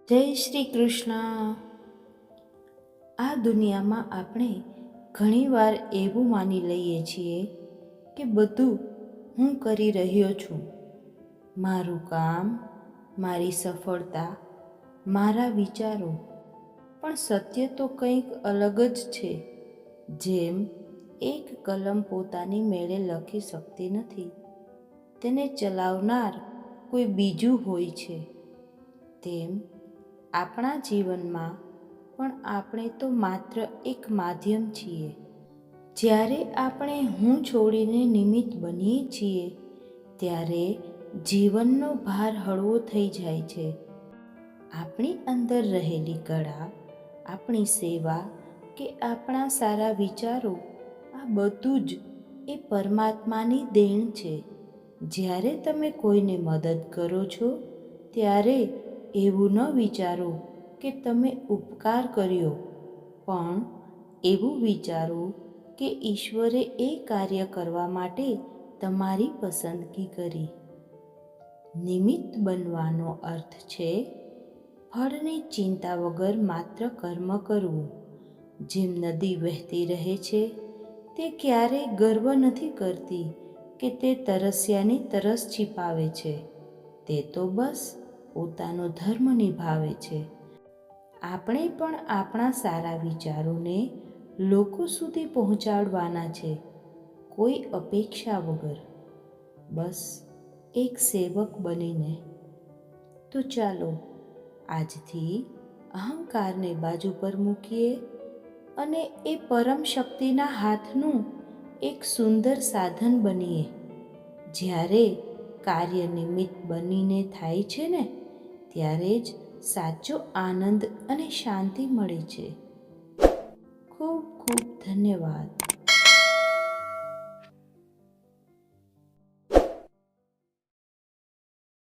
જય શ્રી કૃષ્ણ. આ દુનિયામાં આપણે ઘણીવાર એવું માની લઈએ છીએ કે બધું હું કરી રહ્યો છું. મારું કામ, મારી સફળતા, મારા વિચારો. પણ સત્ય તો કંઈક અલગ જ છે. જેમ એક કલમ પોતાની મેળે લખી શકતી નથી, તેને ચલાવનાર કોઈ બીજું હોય છે. તેમ આપણા જીવનમાં પણ આપણે તો માત્ર એક માધ્યમ છીએ. જ્યારે આપણે હું છોડીને નિમિત્ત બનીએ છીએ, ત્યારે જીવનનો ભાર હળવો થઈ જાય છે. આપણી અંદર રહેલી કળા, આપણી સેવા કે આપણા સારા વિચારો, આ બધું જ એ પરમાત્માની દેણ છે. જ્યારે તમે કોઈને મદદ કરો છો, ત્યારે એવું ન વિચારો કે તમે ઉપકાર કર્યો, પણ એવું વિચારો કે ઈશ્વરે એ કાર્ય કરવા માટે તમારી પસંદગી કરી. નિમિત્ત બનવાનો અર્થ છે ફળની ચિંતા વગર માત્ર કર્મ કરવું. જેમ નદી વહેતી રહે છે, તે ક્યારેય ગર્વ નથી કરતી કે તે તરસ્યાની તરસ છિપાવે છે. તે તો બસ પોતાનો ધર્મ નિભાવે છે. આપણે પણ આપણા સારા વિચારોને લોકો સુધી પહોંચાડવાના છે, કોઈ અપેક્ષા વગર, બસ એક સેવક બનીને. તો ચાલો આજથી અહંકારને બાજુ પર મૂકીએ અને એ પરમ શક્તિના હાથનું એક સુંદર સાધન બનીએ. જ્યારે કાર્ય નિમિત્ત બનીને થાય છે ને, ત્યારે જ સાચો આનંદ અને શાંતિ મળે છે. ખૂબ ખૂબ ધન્યવાદ.